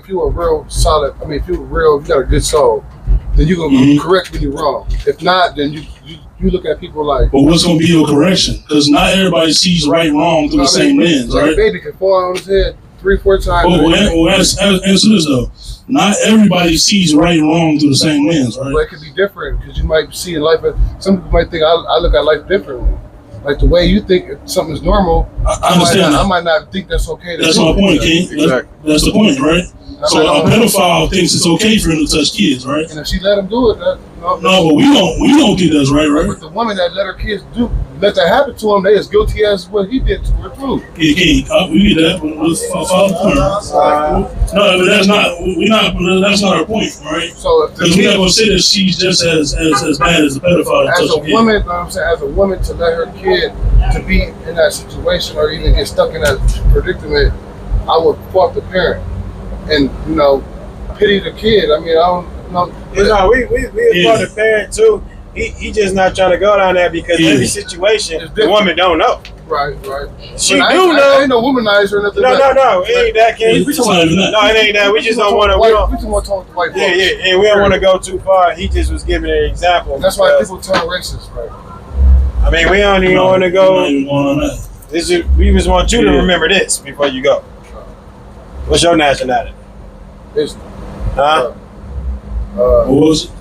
if you are real solid, I mean, if you're real, you got a good soul, then you're gonna correct when you're wrong. If not, then you look at people like. But what's gonna be your correction? Because not everybody sees right and wrong through the same lens, right? A baby can fall on his head 3-4 times. Answer this though. Not everybody sees right and wrong through the same lens, right? But it could be different because you might see in life. Some people might think I look at life differently. Like the way you think something's normal, I might not think that's okay. That's my point, King. Exactly. That's the point, right? So a pedophile thinks it's okay for him to touch kids, right? And if she let him do it, no, but we don't think that's right? But the woman that let her kids let that happen to him, they as guilty as what he did to her too. We get that, but no, but that's not. That's not our point, right? So because we're not gonna say that she's just as bad as a pedophile. As a woman, you know what I'm saying, as a woman to let her kid to be in that situation or even get stuck in that predicament, I would fault the parent. And pity the kid. I mean, I don't know. We applaud the parent too. He just not trying to go down there because every situation the woman don't know. Right. She know. I ain't no womanizer or nothing. No. It ain't that, King. No, it ain't that. We just don't want to. We just want to talk to white folks. Yeah, and we don't want to go too far. He just was giving an example. That's why people turn racist, right? I mean, we don't even want to go. We just want you to remember this before you go. What's your nationality? Huh? What was it?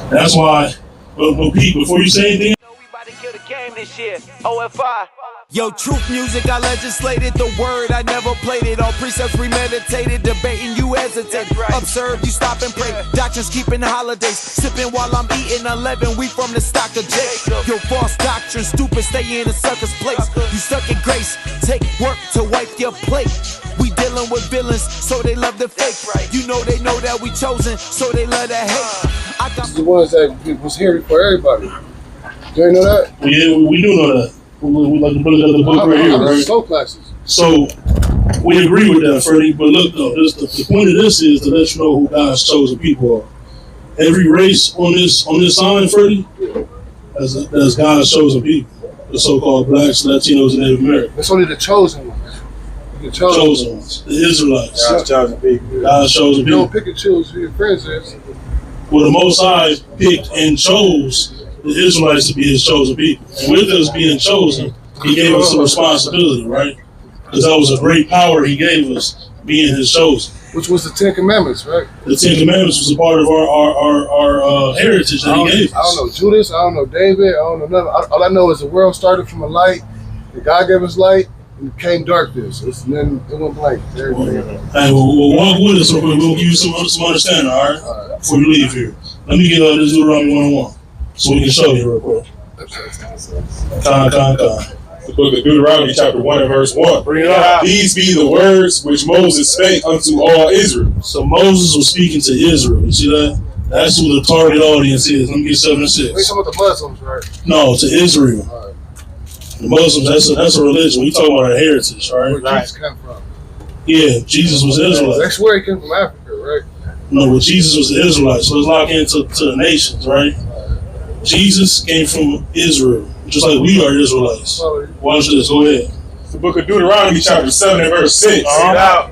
That's why. But Pete, before you say anything, we about to kill the game this year. O.F.I. Yo, truth music, I legislated the word, I never played it. All precepts premeditated, debating, you hesitate. Right. Observe, you stop and pray. Doctrines keeping holidays, sipping while I'm eating 11. We from the stock of Jacob. Yo, false doctrine, stupid, stay in a sucker's place. You stuck in grace, take work to wipe your plate. We dealing with villains, so they love the fake. Right. You know they know that we chosen, so they love the hate. I got the ones that was here before everybody. You ain't know that? Yeah, we do know that. We like to put the book right here, right? Slow classes. So we agree with that, Freddie. But look, though, the point of this is to let you know who God's chosen people are. Every race on this sign, Freddie, as God's chosen people. The so-called blacks, Latinos, and Native Americans. It's only the chosen ones. The chosen ones. The Israelites. God's chosen people. God's chosen people. You don't pick and choose who your friends is. Well, the Most High picked and chose the Israelites to be his chosen people. And with us being chosen, he gave us a responsibility, right? Because that was a great power he gave us, being his chosen. Which was the 10 Commandments, right? The 10 Commandments was a part of our heritage that he gave us. I don't know Judas, I don't know David, I don't know nothing. All I know is the world started from a light, and God gave us light, and it became darkness. And then it went blank. Hey, we'll walk with us, so we'll give you some understanding, all right? Before you leave here. Let me get this Deuteronomy 1-1. So we can show you real quick. The book of Deuteronomy, chapter 1 and verse 1. Bring it up. These be the words which Moses spake unto all Israel. So Moses was speaking to Israel. You see that? That's who the target audience is. Let me get 7 and 6. We talking about the Muslims, right? No, to Israel. Right. The Muslims, that's a religion. We talking about our heritage, right? Where Jesus came from. Yeah, Jesus was Israelite. That's where he came from, Africa, right? No, but Jesus was the Israelite, so let's lock into the nations, right? Jesus came from Israel, just like we are Israelites. Watch this, go ahead. The book of Deuteronomy, chapter 7 and verse 6.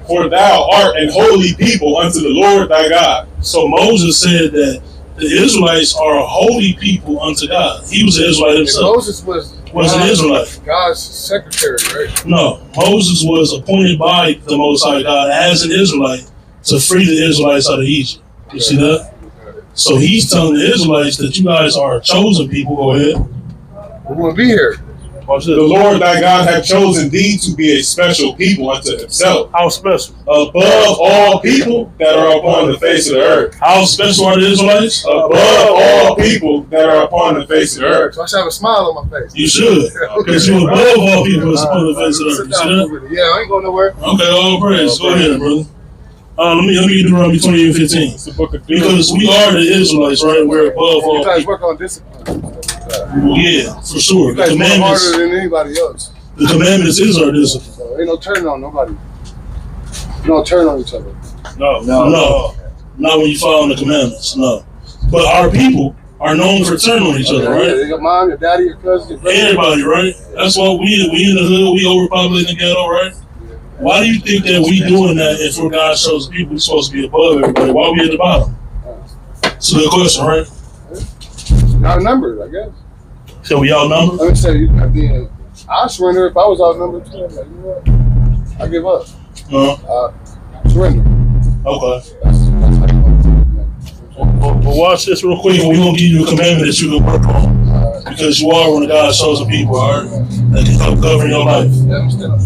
For thou art an holy people unto the Lord thy God. So Moses said that the Israelites are a holy people unto God. He was an Israelite himself. And Moses was an Israelite. God's secretary, right? No, Moses was appointed by the Most High God as an Israelite to free the Israelites out of Egypt. You see that? So he's telling the Israelites that you guys are a chosen people. Go ahead. We're going to be here. Watch this. The Lord thy God hath chosen thee to be a special people unto himself. How special? Above all people that are upon the face of the earth. How special are the Israelites? Above all people that are upon the face of the earth. So I should have a smile on my face. You should. Because you're above all people that's upon the face of the earth. You see that? Yeah, I ain't going nowhere. Okay, all praise. Go ahead, brother. Let me get Deuteronomy 20 and 15. Because we are the Israelites, right? We're above all. You guys work on discipline. Yeah, for sure. You guys work harder than anybody else. The commandments is our discipline. So ain't no turning on nobody. You don't turn on each other. No. Not when you follow the commandments, no. But our people are known for turning on each other, right? Yeah, your mom, your daddy, your cousin, your brother. Everybody, right? That's why we in the hood, we overpopulating the ghetto, right? Why do you think that we doing that if we're God's chosen people? We're supposed to be above everybody. Why are we at the bottom? It's a good question, right? Outnumbered, I guess. So we outnumbered? Let me tell you, I surrender if I was outnumbered too. I'm like, you know what? I give up. Surrender. Okay. That's how you want to do it, man. But watch this real quick. We're going to give you a commandment that you can work on. Because you are one of God's chosen people, all right? That can help govern your life.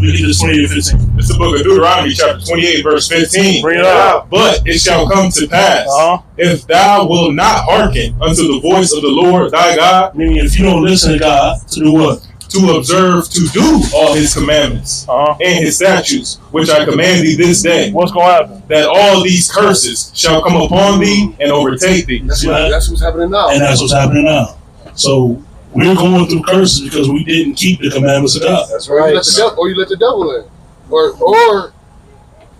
We need this 28 15. It's the book of Deuteronomy, chapter 28, verse 15. Bring it out. But it shall come to pass, if thou wilt not hearken unto the voice of the Lord thy God, Meaning, if you don't listen to God, to do what? to observe to do all his commandments and his statutes, which I command thee this day, What's going to happen? that all these curses shall come upon thee and overtake thee. That's what's happening now. And that's what's happening now. So we're going through curses because we didn't keep the commandments of God. That's right. Or you let the devil in. Or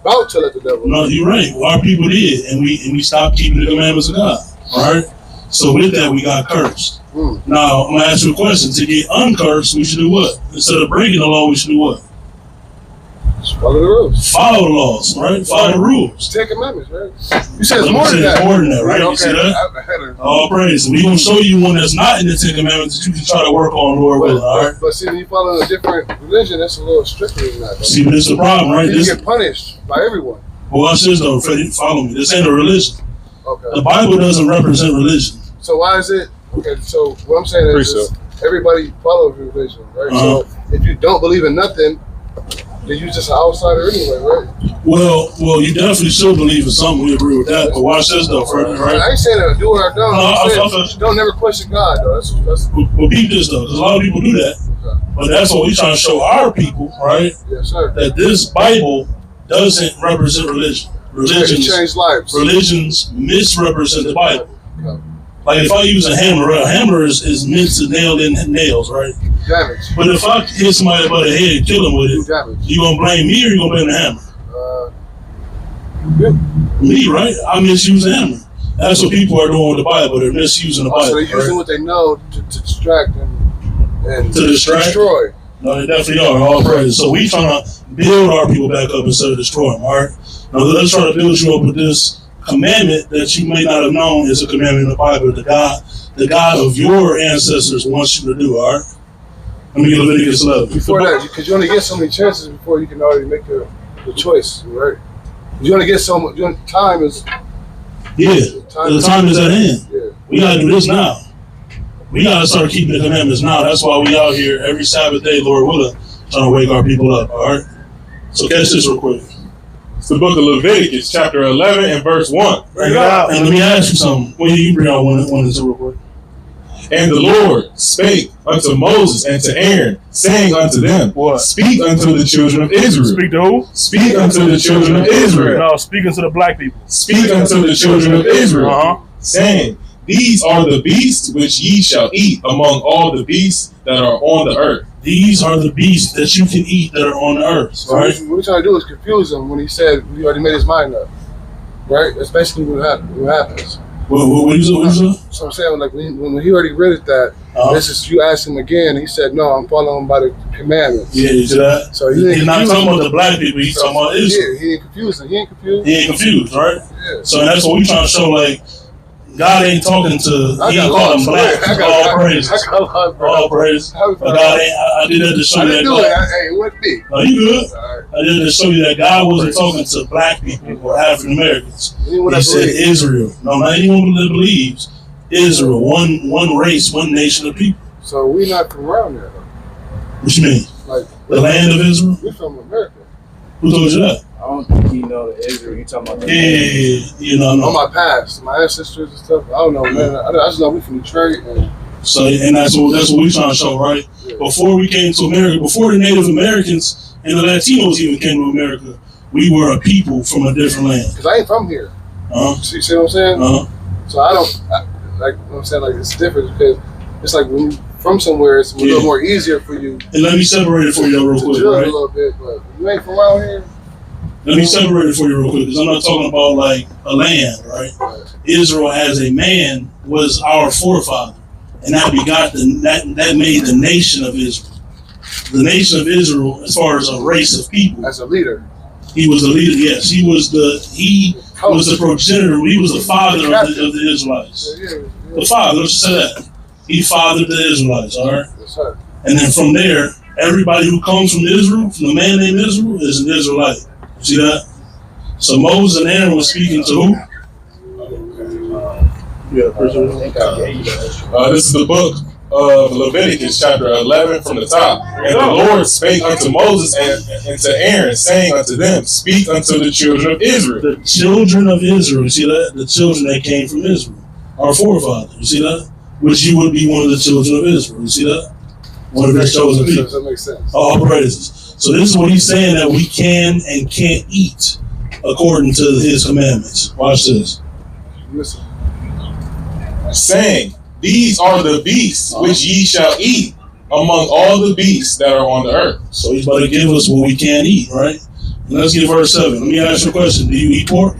about to let the devil in. No, you're right. Our people did, and we stopped keeping the commandments of God. All right? So with that, we got cursed. Now, I'm going to ask you a question. To get uncursed, we should do what? Instead of breaking the law, we should do what? Just follow the rules. Follow the laws, right? Follow the rules. 10 commandments, right? You said it's more than that. More than that, right? Okay. You see that? All praise. We're going to show you one that's not in the 10 commandments that you can try to work on, Lord willing, all right? But see, when you follow a different religion, that's a little stricter than that. See, but this is the problem, right? You get punished by everyone. Well, watch this, though, Freddie. Follow me. This ain't a religion. Okay. The Bible doesn't represent religion. So why is it? Okay, so what I'm saying is everybody follows religion, right? So if you don't believe in nothing, then you're just an outsider anyway, right? Well, you definitely should believe in something. We agree with that. But watch this, though, Freddie, right? I ain't saying that do it or don't. I'm saying don't never question God, though. That's Well, peep this, though, because a lot of people do that. okay. But that's what we're trying to show our people, right? Yes, sir. That this Bible doesn't represent religion. It changed lives. Religions misrepresent the Bible. Okay. Like if I use a hammer is meant to nail in nails, right? Damage. But if I hit somebody about the head and kill him with it, Damage. you gonna blame me or you gonna blame the hammer? Me, right? I misuse the hammer. That's what people are doing with the Bible. They're misusing the Bible. So they're using what they know to distract and to destroy. No, they definitely are. All praise. So we trying to build our people back up instead of destroy them. All right. Now let's try to build you up with this commandment that you may not have known is a commandment in the Bible. The God of your ancestors wants you to do. All right. Let me get Leviticus 11. Before that, because you only get so many chances before you can already make the choice, right? You only get so much. Time is. Yeah, the time is at hand. Yeah. We gotta do this now. We gotta start keeping the commandments now. That's why we out here every Sabbath day, Lord willing, trying to wake our people up. All right. So catch this real quick. It's the book of Leviticus, chapter 11 and verse 1. Bring it out. And let me ask you something. When you bring out one and two real quick. And the Lord spake unto Moses and to Aaron, saying unto them, What? Speak unto the children of Israel. Speak to who? Speak unto the children of Israel. No, speaking to the black people. Speak unto the children of Israel, Uh-huh. saying, These are the beasts which ye shall eat among all the beasts that are on the earth. These are the beasts that you can eat that are on the earth. So Right? what we're trying to do is confuse him when he said he already made his mind up, right? That's basically what happens. What is it? So I'm saying, like when he already read it, that this is you asked him again. He said, "No, I'm following by the commandments." Yeah, you see that? So He's not talking about the black people. He's talking about Israel. Yeah, he ain't confused. He ain't confused. He ain't confused, right? Yeah. So that's what we trying to show. Like God ain't talking to. I He got ain't calling lost. black. I got All praises. I got lost, bro. All praises. But God ain't. I did that to show I you didn't that do it. God. Hey, it wasn't me. No, you good. All right. I did it to show you that God wasn't talking to black people or African Americans. Anyone He that said believes. Israel. No, not anyone that believes. Israel, one race, one nation of people. So we not from around there. Though. What you mean? Like The land of Israel? we from America. Who told you that? I don't think he know the Israel. He talking about the Yeah, you know, On no. my past, my ancestors and stuff. I don't know, man. I just know we from Detroit. And So, and that's what we trying to show, right? Yeah. Before we came to America, before the Native Americans and the Latinos even came to America, we were a people from a different land. because I ain't from here. Uh-huh. You see what I'm saying? Uh-huh. So like what I'm saying, like it's different because it's like when you from somewhere, it's a little more easier for you And let me separate it for you real to quick, judge right? a little bit. But you ain't from around here. Let me separate it for you real quick, because I'm not talking about like a land, right? Israel as a man was our forefather, and that begot that made the nation of Israel. the nation of Israel, as far as a race of people. As a leader. He was the leader, yes. He was the progenitor. He was the father of the Israelites. The father, let's say that. He fathered the Israelites, all right? Yes, sir. And then from there, everybody who comes from Israel, from the man named Israel, is an Israelite. You see that? So Moses and Aaron were speaking to who? This is the book of Leviticus, chapter 11, from the top. And the Lord spake unto Moses and to Aaron, saying unto them, speak unto the children of Israel. The children of Israel. You see that? The children that came from Israel. Our forefathers. You see that? Which you would be one of the children of Israel. You see that? One of his chosen people. That makes sense. All praises. So this is what he's saying, that we can and can't eat according to his commandments. Watch this. Listen. Saying, these are the beasts which ye shall eat among all the beasts that are on the earth. So he's about to give us what we can eat, right? And let's get verse 7. Let me ask you a question. Do you eat pork?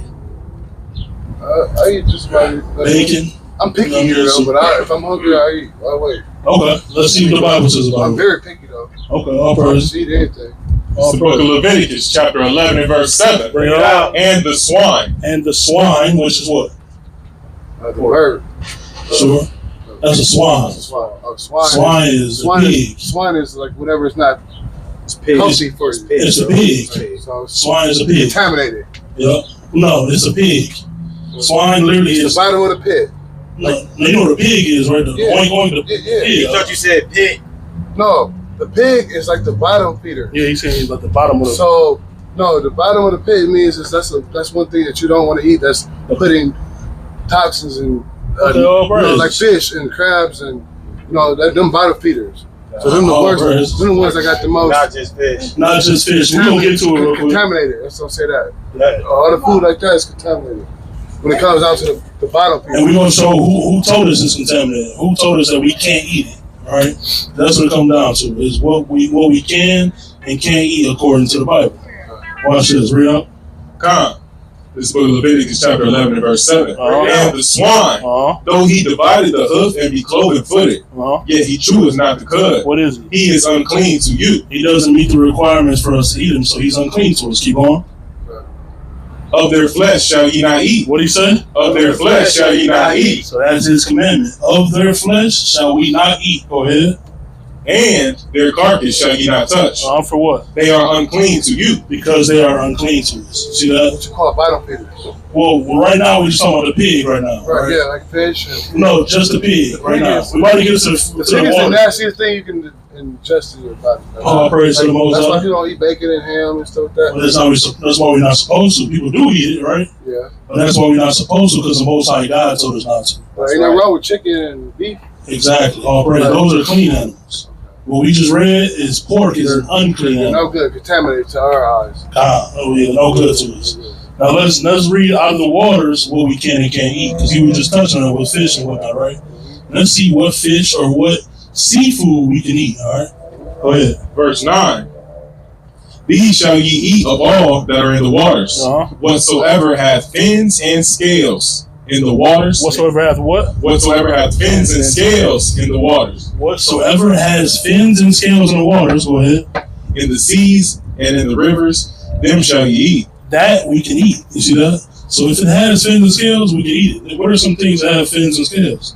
I eat just about Bacon? I'm picky here, though, but if I'm hungry, I eat. I'll wait. Okay, let's see what the Bible says about it. I'm very picky, though. Okay, all praises. I eat anything. It's the book of Leviticus, chapter 11 and verse 7. Bring it out. And the swine. And the swine, which is what? The bird. Sure. That's a swan. Swine is a pig. Swine is like whatever is not healthy for you. It's a pig. So Swine is a pig. Contaminated. Yep. No, it's a pig. Swine literally is the bottom of the pit. No, you know what a pig is, right? The oink, the pig. I thought you said pig. No, the pig is like the bottom feeder. Yeah, he's saying he's like the bottom of the. So no, the bottom of the pit means that's one thing that you don't want to eat. That's putting toxins in, like fish and crabs and them bottom feeders. So them the worst. Them the ones that got the most. Not just fish. Not just fish. We're gonna get to it real quick. Contaminated. Let's don't say that. All the food like that is contaminated. When it comes out to the bottom feeder. And we're gonna show who told us it's contaminated. Who told us that we can't eat it. All right. That's what it comes down to. Is what we can and can't eat according to the Bible. Watch this. Read up. Come. This book of Leviticus, chapter 11 and verse 7. And the swine, though he divided the hoof and be cloven footed, yet he cheweth not the cud. What is it? He is unclean to you. He doesn't meet the requirements for us to eat him, so he's unclean to us. Keep on. Of their flesh shall ye not eat. What did he say? Of their flesh shall ye not eat. So that's his commandment. Of their flesh shall we not eat. Go ahead. And their carcass shall ye not touch. For what? They are unclean to you. Because they are unclean to us. See that? What you call bottom feeders? Well, right now we're just talking about the pig right now. Right, yeah, like fish. No, just the pig right now. We're about to get to the pig is the nastiest thing you can ingest in your body. Oh, praise to the Most High. That's why you don't eat bacon and ham and stuff like that. Well, that's why we're not supposed to. People do eat it, right? Yeah. But that's why we're not supposed to, because the Most High God told us not to. Well, ain't nothing wrong with chicken and beef. Exactly. All praise. Those are clean animals. What we just read is pork is an unclean animal. No good, contaminated to our eyes. No good to us. Now let's read out of the waters what we can and can't eat, because you were just touching on with fish and whatnot, right? Let's see what fish or what seafood we can eat. All right, go ahead. Verse 9. These shall ye eat of all that are in the waters, whatsoever hath fins and scales in the waters. Whatsoever hath what? Whatsoever hath fins and scales in the waters. Whatsoever has fins and scales in the waters, go ahead. In the seas and in the rivers, them shall ye eat. That we can eat. You see that? So if it has fins and scales, we can eat it. What are some things that have fins and scales?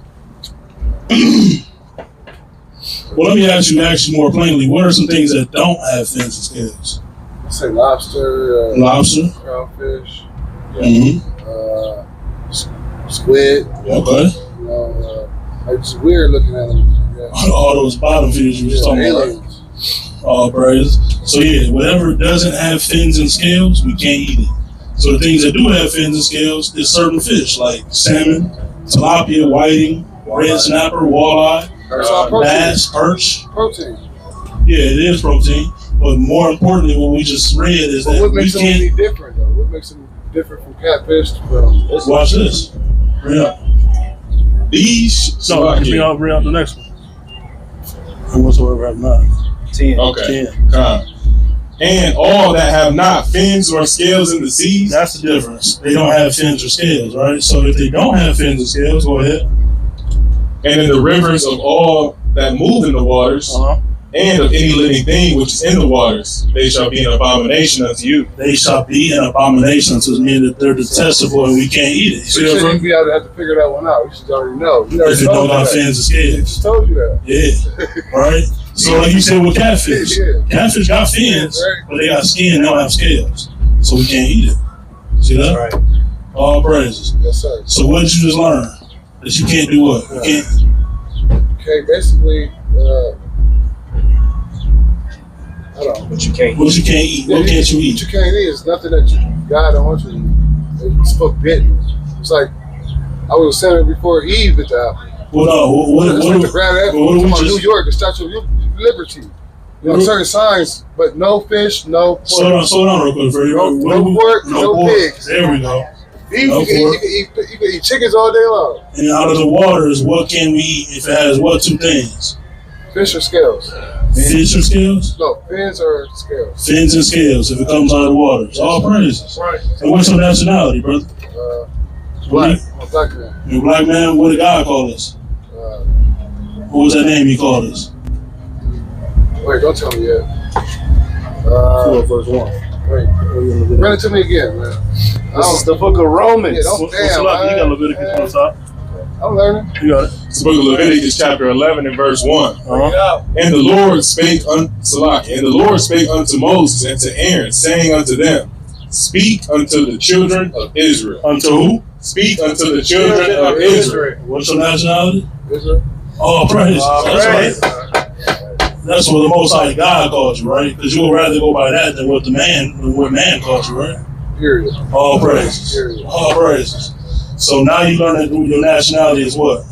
Well, let me ask you more plainly. What are some things that don't have fins and scales? Let's say lobster. Lobster. Crawfish. Okay. Squid. It's weird looking at them. Yeah. All those bottom feeders you were talking about. All praise. So yeah, whatever doesn't have fins and scales, we can't eat it. So the things that do have fins and scales is certain fish like salmon, tilapia, whiting, red snapper, walleye, bass, perch. Protein. Yeah, it is protein. But more importantly, what we just read is that what makes them be different though? What makes them different from catfish? Watch this. Bring up. These. Bring out the next one. And whatsoever have not. 10. Okay. 10. And all that have not fins or scales in the seas. That's the difference. They don't have fins or scales, right? So if they don't have fins or scales, go ahead. And in the rivers of all that move in the waters, and of any living thing which is in the waters. They shall be an abomination unto you. They shall be an abomination to me, that they're detestable and we can't eat it. You So see you that, shouldn't bro? be able to have to figure that one out. You should already know. You If it don't got fins and He scales. just told you that. Yeah. Right? So like you said with catfish. Yeah. Catfish got fins, Right. but they got skin, they don't have scales. So we can't eat it. See that? Right. All praises. Yes, sir. So what did you just learn? That you can't do what? You can't. Okay, basically, I don't know. But you can't. What you can't eat? What can't you What eat? you can't eat is nothing that God don't want you to eat. It's forbidden. It's like I was saying before Eve did the apple. Well, no. It's like the grand apple. what do we Talking about just? New York, the Statue of Liberty. You know, certain signs, but no fish, no pork. Slow down real quick, Freddie. No pork, no pigs. There we go. You can eat chickens all day long. And out of the waters, what can we eat if it has what two things? Fish or scales? Fish or scales? No, fins or scales. Fins and scales if it comes out of the waters. All praises. Right. And what's your nationality, brother? Black. I'm a black man. You a black man? What did God call us? What was that name he called us? Wait, don't tell me yet. 4 verse 1. Wait, run it to me again, man. This is the book of Romans. Yeah, don't What's damn, up? You got man. Leviticus on the top. I'm learning. You got it. It's the book of Leviticus, chapter 11 and verse 1. And the Lord spake unto Moses and to Aaron, saying unto them, Speak unto the children of Israel. Unto who? Speak unto the children of Israel. What's your nationality? Israel. All praises. That's praise. right. That's what the Most High God called you, right? Because you would rather go by that than what man called you, right? Period. All praises. Period. All praises. So now you learn that your nationality is what?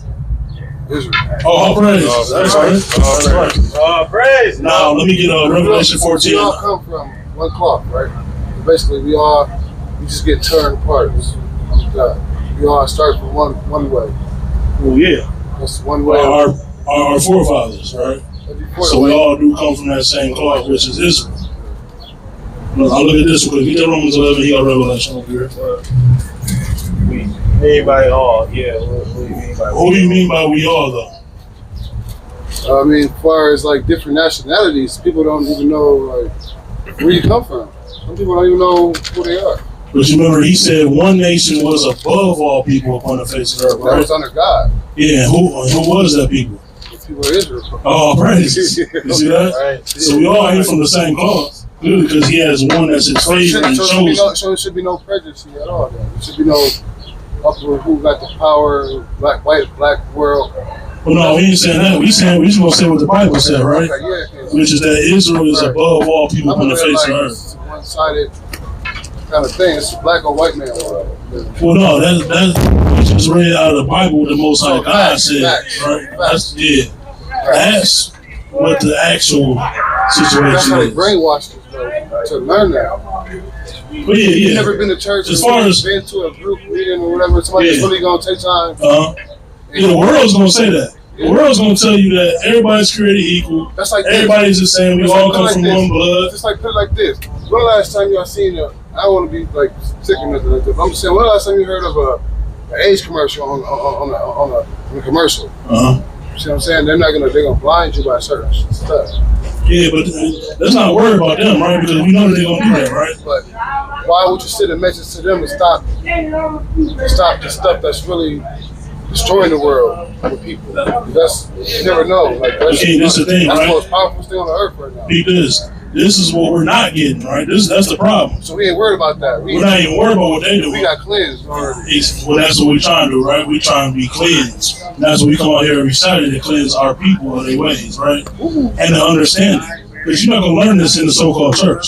Israel. All praises. That's right. That's right. Oh, praise. Now let me get Revelation 14. We all come from one cloth, right? Basically, we just get turned apart. We all start from one way. Well, yeah. That's one way. Our forefathers, right? So we all do come from that same cloth, which is Israel. Look, I'll look at this one. He got Romans 11, he got Revelation over here. Anybody all? Yeah. What do you mean by? Who do you mean by we all, though? I mean, as far as like different nationalities, people don't even know like where you come from. Some people don't even know who they are. But you remember, he said one nation was above all people upon the face of the earth, That right? was under God. Yeah, who was that people? The people of Israel. Oh, praises. You see that? Right. So we all ain't from the same cloth. Good, because he has one that's his favorite and chosen. So it should be no prejudice at all. Then it should be no upward who got the power, black, white, black world. Well, no, we ain't saying that. We just gonna say what the Bible said, right? Okay, yeah, Which is that Israel is above all people I'm on the face of the like, earth. it's a one-sided kind of thing. It's a black or white man world. Well, no, that we just read out of the Bible what the Most High God Facts, said, facts, right? facts. That's what the actual That's situation how they is. brainwashed us though, to learn that. But yeah, You yeah. never been to church, As or far as been to a group meeting or whatever. Somebody's Yeah. really gonna take time. yeah, the world's gonna say that. The world's gonna tell you that everybody's created equal. That's like Everybody's the same. We It's all like- come like from this. one blood. Just like put it like this. When the last time y'all seen I don't want to be like sick or nothing like that. But I'm just saying, when the last time you heard of an AIDS commercial on a commercial? You see what I'm saying? They're gonna blind you by certain stuff. Yeah, but let's not worry about them, right? Because we know that they're gonna do that, right? But why would you send a message to them to stop the stuff that's really destroying the world for people? That's, you never know. Like that's, Okay, this is the thing, that's right? the most powerful thing on the earth right now. Beat this. This is what we're not getting, right? That's the problem. So we ain't worried about that. We're not even worried about what they do. We got cleansed already. Well, that's what we're trying to do, right? We're trying to be cleansed. And that's what we come out here every Saturday to cleanse our people of their ways, right? And to understand it. Because you're not going to learn this in the so-called church.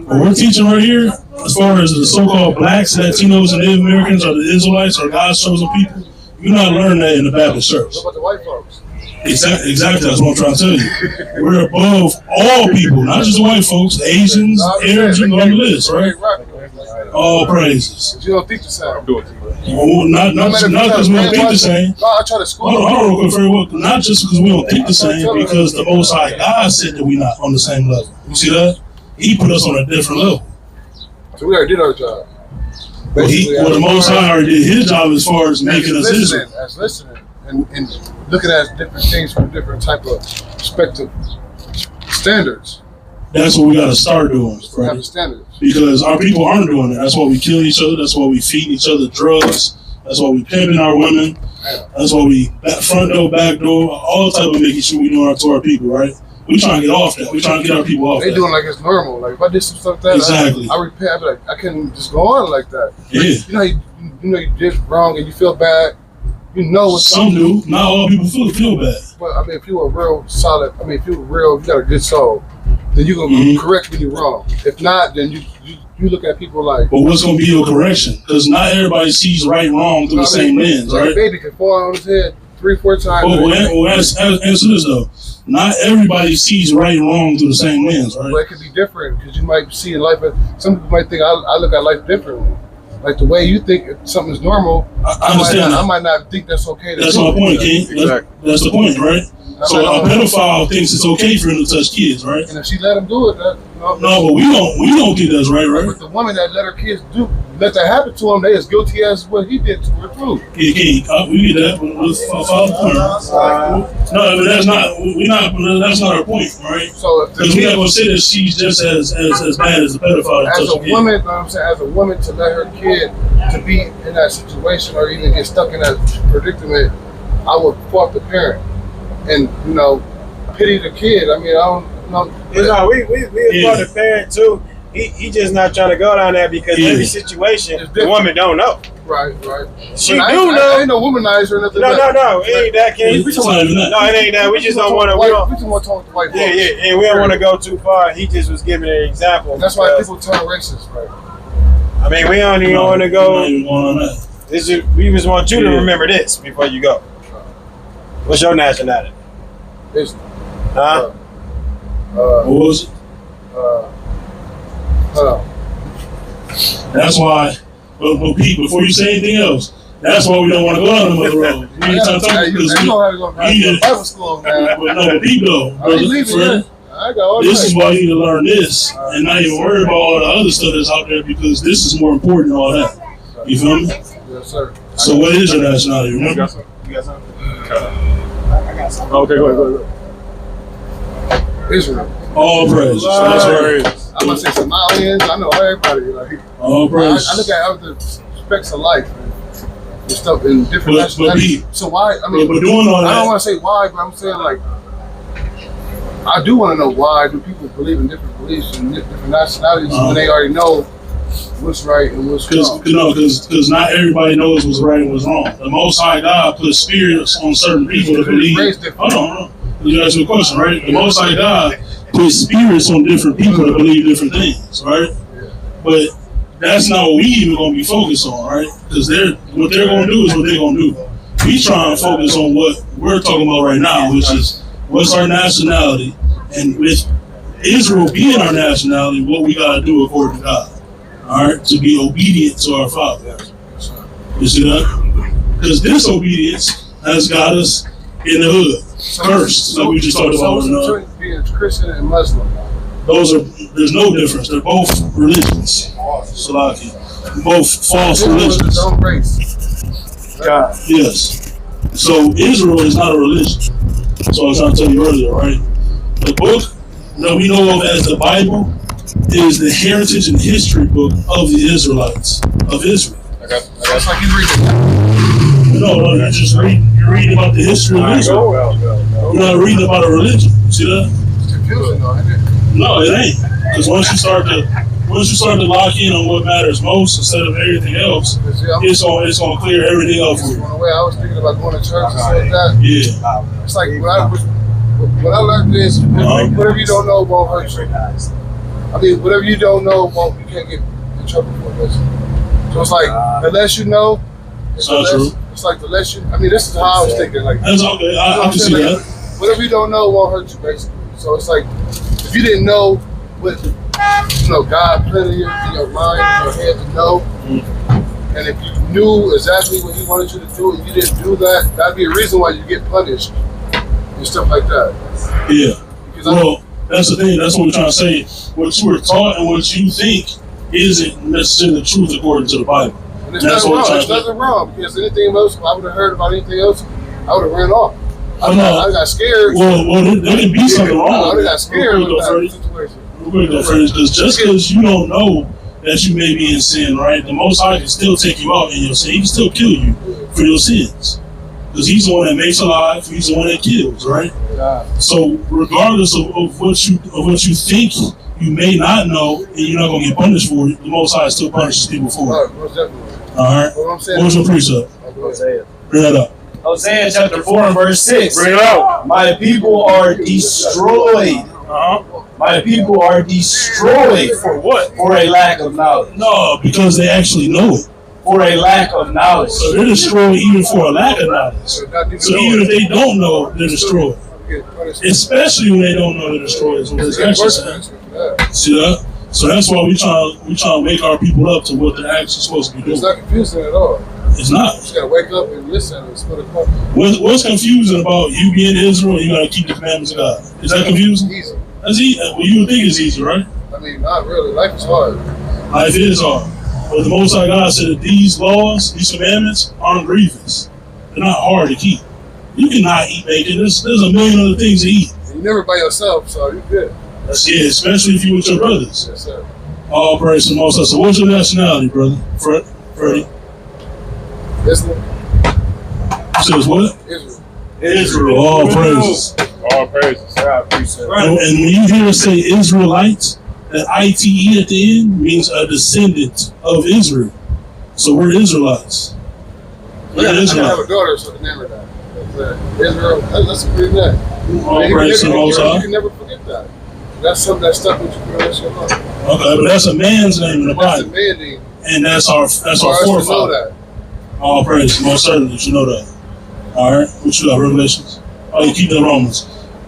What we're teaching right here, as far as the so-called blacks, Latinos, and Native Americans, or the Israelites, or God's chosen people, you're not learning that in the Baptist church. What about the white folks? Exactly, that's what I'm trying to tell you. We're above all people, not just white folks, Asians, Arabs, you go on the list, right? All praises. You don't think the same. Well, not because we don't think the same. No, I try to school. Hold on, real quick, very well. Not just because we don't think the same, because the Most High God said that we're not on the same level. You see that? He put us on a different level. So we already did our job. Well, the Most High already did his job as far as making us Israel. As listening and looking at different things from different type of standards. That's what we got to start doing, Have right? the standards. Because our people aren't doing it. That's why we kill each other. That's why we feed each other drugs. That's why we pimping our women. That's why we front door, back door, all type of making sure we doing it to our people, right? We trying to get off that. We trying to get our people off They that. doing like it's normal. Like if I did some stuff like that, Exactly. I repent. I be like, I couldn't just go on like that. Yeah. You know you did wrong and you feel bad. You know what Some do. Not all people feel bad. But I mean, if you were real solid, I mean, if you were real, you got a good soul, then you gonna correct when you're wrong. If not, then you look at people like. But what's gonna be your correction? Because not everybody sees right and wrong through the same lens, like right? a baby can fall on his head 3-4 times. Answer this though. Not everybody sees right and wrong through the same lens, right? But it could be different because you might see life. Some people might think I look at life differently. Like the way you think something's normal, I understand. I might not think that's okay. That's my point, King. That's the point, right? So a pedophile thinks it's okay for him to touch kids, right? And if she let him do it, No, but we don't think that's right, right? But the woman that let her kids let that happen to him, they as guilty as what he did to her too. Yeah, King, we get that. No, but that's not. That's not our point, right? So if Because we're not gonna say that she's just as bad as a pedophile. as a woman, you know what I'm saying, as a woman to let her kid to be in that situation or even get stuck in that predicament, I would fault the parent and pity the kid. I mean, I don't know. We applaud the parent too. He just not trying to go down there because every situation the woman don't know. Right. She but do know. I ain't no womanizer or nothing. No, it ain't that, King. No, it ain't that. We just don't want to. We just want to talk with the white folks. Yeah, and we don't want to go too far. He just was giving an example. And that's why people turn racist, right? I mean, we don't even want to go. We just want you to remember this before you go. What's your nationality? Huh? What was it? That's why. But Pete, before you say anything else, that's why we don't want to go down the mother road. We ain't talking because you know how to go to Bible school, man. But no, Pete, though, friend, I got all this is why you need to learn this and not even worry about all the other stuff that's out there because this is more important than all that. You feel me? Yes, sir. So what is your nationality? Remember? You got something? I got something. Okay, go ahead. Israel. All praise. That's right. I'm gonna say Somalians. I know everybody. Like, all praise. I look at other aspects of life and stuff in different nationalities. So why? I mean, but doing all I don't want to say why, but I'm saying like, I do want to know why do people believe in different beliefs and different nationalities when they already know what's right and what's wrong. Because not everybody knows what's right and what's wrong. The Most High God put spirits on certain people to believe. Hold on. You ask me a question, right? The Most High God put spirits on different people to believe different things, right? But that's not what we even going to be focused on, right? Because what they're going to do is what they're going to do. We try and focus on what we're talking about right now, which is what's our nationality, and with Israel being our nationality, what we got to do according to God, all right? To be obedient to our Father. You see that? Because disobedience has got us in the hood. Cursed, like we just talked about. Being Christian and Muslim. There's no difference. They're both religions. Salaki. Both false religions. God. Yes. So Israel is not a religion. So I was trying to tell you earlier, right? The book that we know of as the Bible is the heritage and history book of the Israelites, of Israel. That's like you read No, you're just reading. You're reading about the history of Israel. You're not reading about a religion. See that? It's confusing, though, isn't it? No, it ain't. Because once you start to lock in on what matters most instead of everything else, it's gonna clear everything up for you. The way I was thinking about going to church and stuff like that. Yeah. It's like when I learned this, whatever you don't know won't hurt you. I mean, whatever you don't know you can't get in trouble for this. So it's like the less you know. It's like the less you. I mean, this is how I was thinking. Like that's okay. I can see that. Whatever you don't know won't hurt you, basically. So it's like if you didn't know what God put in your mind, in your head to know, and if you knew exactly what He wanted you to do, and you didn't do that, that'd be a reason why you get punished and stuff like that. Yeah. Well, that's the thing. That's what we're trying to say. What you were taught and what you think isn't necessarily the truth according to the Bible. And there's nothing wrong. There's nothing wrong because anything else, if I would have heard about anything else, I would have ran off. I got scared. Well, there can be something wrong. I got scared with that situation. Because just because you don't know that you may be in sin, right? The Most High can still take you out in your sin. He can still kill you for your sins. Because he's the one that makes alive, he's the one that kills, right? Yeah. So regardless of what you think you may not know, and you're not gonna get punished for it, the Most High still punishes people for it. Most definitely. Alright. What's your precept? Hosea. Bring that up. Hosea chapter 4 and verse 6. Bring it out. My people are destroyed. My people are destroyed. For what? For a lack of knowledge. No, because they actually know it. For a lack of knowledge. So they're destroyed even for a lack of knowledge. So even if they don't know, they're destroyed. Especially when they don't know they're destroyed. So it's actually saying. See that? So that's why we try to make our people up to what they're actually supposed to be doing. It's not confusing at all. It's not. You just gotta wake up and listen and split it up. What's confusing about you being Israel and you gotta keep the commandments of God? Is that confusing? Easy. That's easy. Well, you would think it's easy, right? I mean, not really. Life is hard. Life is hard. But the Most High God said that these laws, these commandments, aren't grievous. They're not hard to keep. You cannot eat bacon. There's a million other things to eat. And you're never by yourself, so you're good. Yeah, especially if you're with your brothers. Yes, sir. All praise to the Most High. So what's your nationality, brother? Freddie? Israel. You said it's what? Israel. Israel. All praises. All praises. I appreciate it. And when you hear us say Israelites, that ITE at the end means a descendant of Israel. So we're Israelites. We're I have Israelites. a daughter, so the name of that. Israel. That's a great name. All praise to the Most You High. can never forget that. That's something that stuck with you for the rest of your life. Okay, but that's a man's name in the That's a Bible. man name. And that's our For us to forefather. know that. All praise, most certainly, you know that. All right, what you got? Revelations. Oh, you keep the Romans.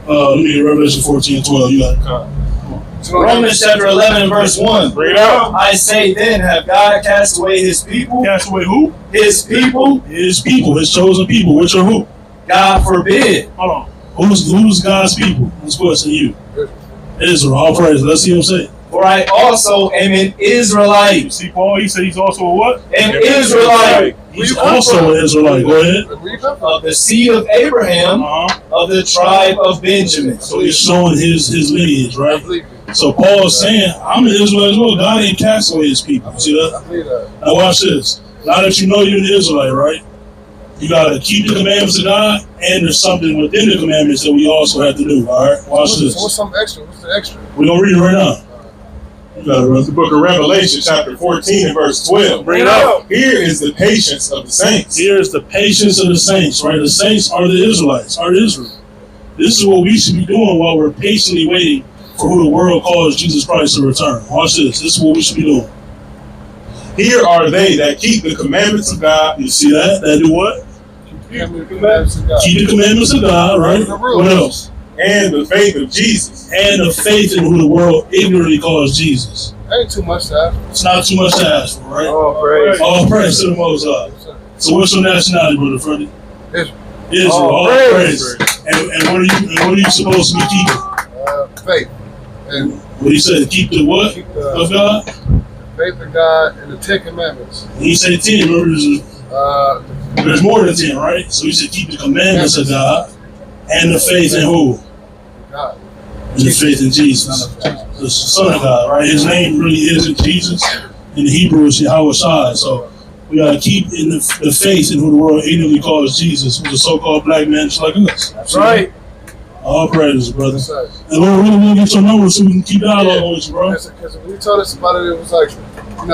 Let me get Revelation 14 and 12. You got it. Romans chapter 11 and verse 1. Bring it out. I say then, have God cast away his people? Cast away who? His people? His people, his chosen people. Which are who? God forbid. Hold on. Who's God's people? This question you. Israel. All praise. Let's see him say it. For I also am an Israelite. See, Paul, he said he's also a what? An Israelite. He's also an Israelite. Go ahead. Where you come from? Of the seed of Abraham, of the tribe of Benjamin. So he's showing his lineage, I right? believe you. So Paul is saying, I'm an Israelite as well. God ain't cast away his people. You see that? I believe that. Now watch this. Now that you know you're an Israelite, right? You gotta keep the commandments of God, and there's something within the commandments that we also have to do. All right, watch What's this. some extra? What's the extra? We're gonna read it right now. You got it, It's the brother. book of Revelation, chapter 14 and verse 12. Bring it out. Here is the patience of the saints. Here is the patience of the saints, right? The saints are the Israelites, are Israel. This is what we should be doing while we're patiently waiting for who the world calls Jesus Christ to return. Watch this. This is what we should be doing. Here are they that keep the commandments of God. You see that? That do what? Keep the commandments of God. Keep the commandments of God, right? What else? And the faith of Jesus. And the faith in who the world ignorantly calls Jesus. Ain't too much to ask. It's not too much to ask for, right? Oh, praise. All praise to the Most High. So what's your nationality, brother Freddie? Israel. Israel. All praise. And what are you supposed to be keeping? Faith. And What he said, keep the what keep the of God? faith of God and the 10 commandments. He said 10. Remember, there's more than 10, right? So he said keep the commandments of God and the faith in who? God. And the faith in Jesus, the Son of God, right? His name really isn't Jesus. In the Hebrew, it's Yahweh Shai. So we got to keep in the faith in who the world ignorantly calls Jesus, who's a so-called black man just like us. That's right. All praises, brother. That's right. And Lord, really want to get your numbers so we can keep dialogue with you, bro. Because when you told us about it, it was like,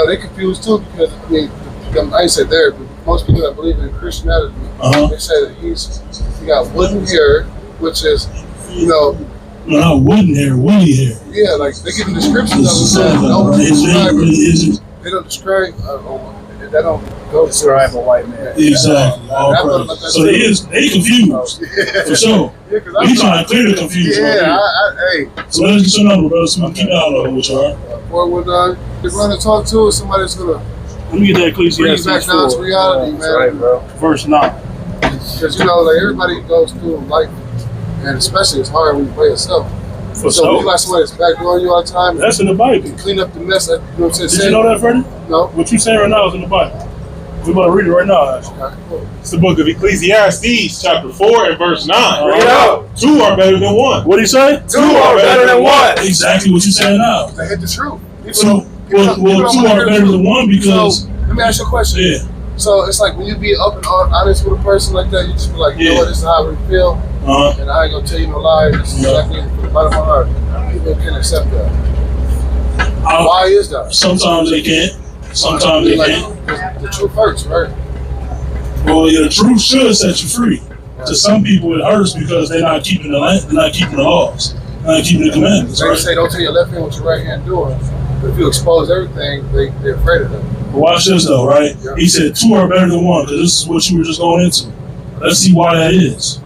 they confused too, because, I ain't said there, but most people that believe in Christianity, they say that he got wooden hair, which is, No, not wooden hair, woolly hair. yeah, like they give you descriptions This is of it. his name really isn't. They don't describe, they don't go Describe a white man. Exactly. All praise. So they confused, for sure. Yeah, because We trying to clear the confusion. yeah, Right hey, so let's get your number, brother, so we can keep dialogue with you, all right? or when they're going to talk to somebody's going to Let me get that bring you back Ecclesiastes down to 4, reality, man. Right, bro. verse 9. Because, like, everybody goes through life, and especially it's hard when you play yourself. For So sure. you got somebody that's backdooring you all the time, That's in the Bible. and clean up the mess, you know what I'm saying? Did you know that, Freddie? No. What you saying right now is in the Bible. We're going to read it right now, actually. It's the book of Ecclesiastes, chapter 4 and verse 9. Bring it out. Two are better than one. What do you say? Two are better than one. Exactly what you're saying now. They hit the truth. So, well, two are better than one because... So, let me ask you a question. Yeah. So, it's like when you be up and honest with a person like that, you just be like, you know what, this is how I really feel. And I ain't going to tell you no lie. This is exactly from the bottom of my heart. People can accept that. Why is that? Sometimes they can't. Sometimes they can't. The truth hurts, right? Well, yeah, the truth should set you free. To some people, it hurts because they're not keeping the laws, they're not keeping the commandments. They Right? say don't tell your left hand what your right hand doing. But if you expose everything, they're afraid of that. But watch this though, right? Yeah. He said two are better than one because this is what you were just going into. Let's see why that is.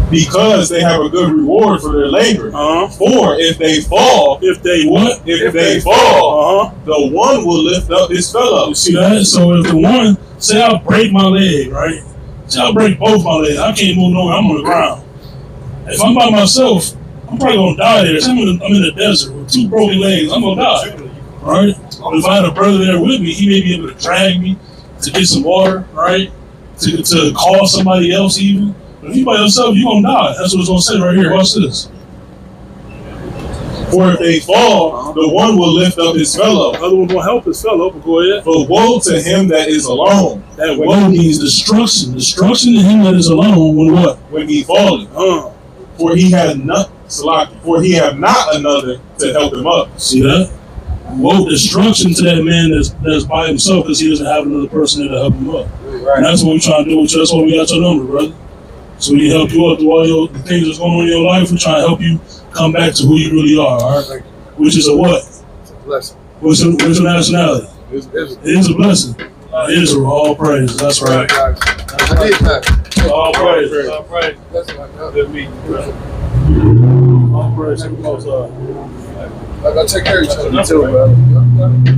Because they have a good reward for their labor. For if they fall, if they fall, the one will lift up his fellow. You see that? So if the one, say I break my leg, right? Say I break both my legs, I can't move nowhere. I'm on the ground. If I'm by myself, I'm probably gonna die there. So I'm in the desert with two broken legs. I'm gonna die, right? But if I had a brother there with me, he may be able to drag me to get some water, right? To call somebody else even. But if you by yourself, you're gonna die. That's what it's gonna say right here. Watch this. For if they fall, the one will lift up his fellow. The other one will help his fellow, but go ahead. But woe to him that is alone. That woe means destruction. Destruction to him that is alone when what? When he falleth. For he had not another to help him up. See that? Woe, destruction to that man that's by himself because he doesn't have another person there to help him up. Right. And that's what we're trying to do with you. That's why we got your number, brother. So we can help you up through all the things that's going on in your life. We're trying to help you come back to who you really are, all right? Which is a what? It's a blessing. What's your nationality? It is a blessing. Israel, all praise. That's right. I did that. All praise. All praise. Good meeting you, all praise. I gotta take care of each other. You too, brother.